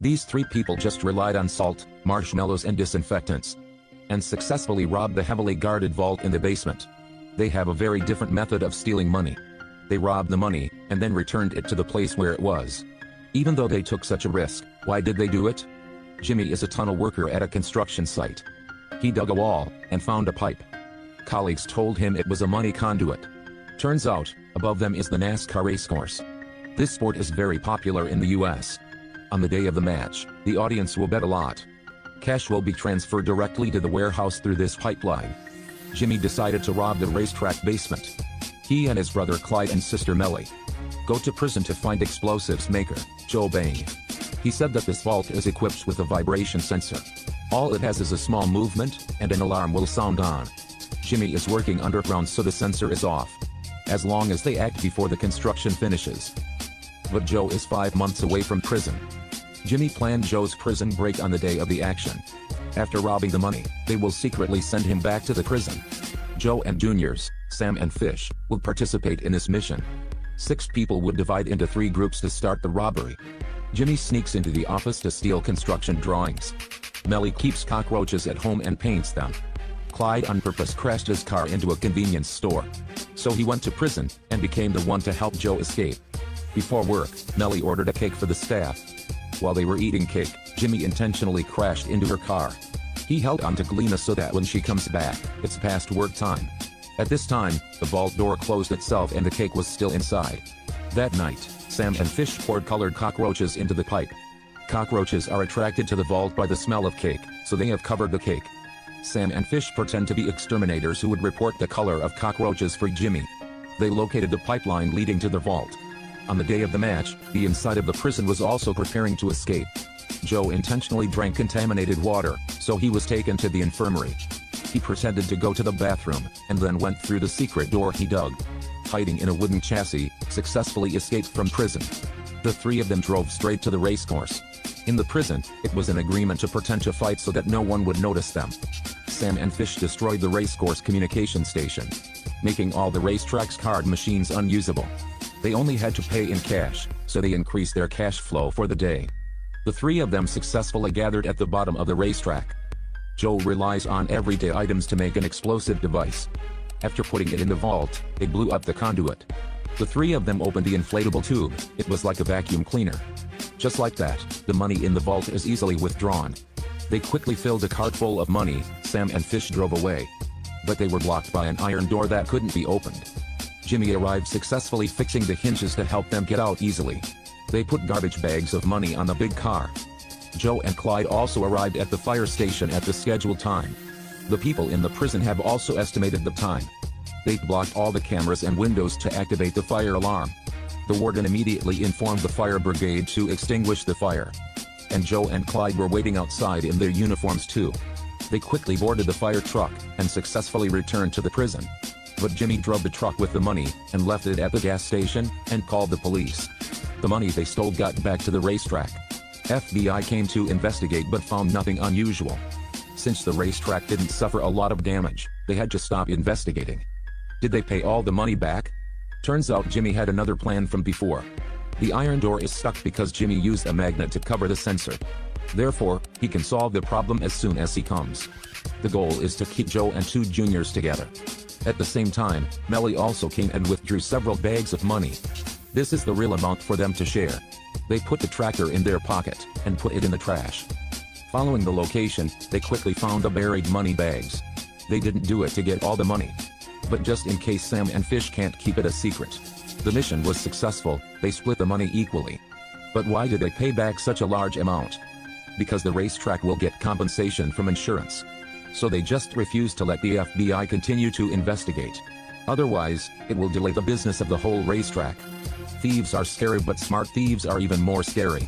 These three people just relied on salt, marshmallows and disinfectants, and successfully robbed the heavily guarded vault in the basement. They have a very different method of stealing money. They robbed the money, and then returned it to the place where it was. Even though they took such a risk, why did they do it? Jimmy is a tunnel worker at a construction site. He dug a wall, and found a pipe. Colleagues told him it was a money conduit. Turns out, above them is the NASCAR racecourse. This sport is very popular in the US. On the day of the match, the audience will bet a lot. Cash will be transferred directly to the warehouse through this pipeline. Jimmy decided to rob the racetrack basement. He and his brother Clyde and sister Melly go to prison to find explosives maker, Joe Bang. He said that this vault is equipped with a vibration sensor. All it has is a small movement, and an alarm will sound on. Jimmy is working underground so the sensor is off, as long as they act before the construction finishes. But Joe is 5 months away from prison. Jimmy planned Joe's prison break on the day of the action. After robbing the money, they will secretly send him back to the prison. Joe and juniors, Sam and Fish, will participate in this mission. 6 people would divide into 3 groups to start the robbery. Jimmy sneaks into the office to steal construction drawings. Melly keeps cockroaches at home and paints them. Clyde on purpose crashed his car into a convenience store. So he went to prison, and became the one to help Joe escape. Before work, Melly ordered a cake for the staff. While they were eating cake, Jimmy intentionally crashed into her car. He held on to Gleena so that when she comes back, it's past work time. At this time, the vault door closed itself and the cake was still inside. That night, Sam and Fish poured colored cockroaches into the pipe. Cockroaches are attracted to the vault by the smell of cake, so they have covered the cake. Sam and Fish pretend to be exterminators who would report the color of cockroaches for Jimmy. They located the pipeline leading to the vault. On the day of the match, the inside of the prison was also preparing to escape. Joe intentionally drank contaminated water, so he was taken to the infirmary. He pretended to go to the bathroom, and then went through the secret door he dug. Hiding in a wooden chassis, successfully escaped from prison. The 3 of them drove straight to the racecourse. In the prison, it was an agreement to pretend to fight so that no one would notice them. Sam and Fish destroyed the racecourse communication station, making all the racetrack's card machines unusable. They only had to pay in cash, so they increased their cash flow for the day. The 3 of them successfully gathered at the bottom of the racetrack. Joe relies on everyday items to make an explosive device. After putting it in the vault, they blew up the conduit. The 3 of them opened the inflatable tube. It was like a vacuum cleaner. Just like that, the money in the vault is easily withdrawn. They quickly filled a cart full of money. Sam and Fish drove away. But they were blocked by an iron door that couldn't be opened. Jimmy arrived successfully fixing the hinges to help them get out easily. They put garbage bags of money on the big car. Joe and Clyde also arrived at the fire station at the scheduled time. The people in the prison have also estimated the time. They blocked all the cameras and windows to activate the fire alarm. The warden immediately informed the fire brigade to extinguish the fire. And Joe and Clyde were waiting outside in their uniforms too. They quickly boarded the fire truck, and successfully returned to the prison. But Jimmy drove the truck with the money, and left it at the gas station, and called the police. The money they stole got back to the racetrack. FBI came to investigate but found nothing unusual. Since the racetrack didn't suffer a lot of damage, they had to stop investigating. Did they pay all the money back? Turns out Jimmy had another plan from before. The iron door is stuck because Jimmy used a magnet to cover the sensor. Therefore, he can solve the problem as soon as he comes. The goal is to keep Joe and 2 juniors together. At the same time, Melly also came and withdrew several bags of money. This is the real amount for them to share. They put the tracker in their pocket, and put it in the trash. Following the location, they quickly found the buried money bags. They didn't do it to get all the money, but just in case Sam and Fish can't keep it a secret. The mission was successful. They split the money equally. But why did they pay back such a large amount? Because the racetrack will get compensation from insurance. So they just refused to let the FBI continue to investigate. Otherwise, it will delay the business of the whole racetrack. Thieves are scary, but smart thieves are even more scary.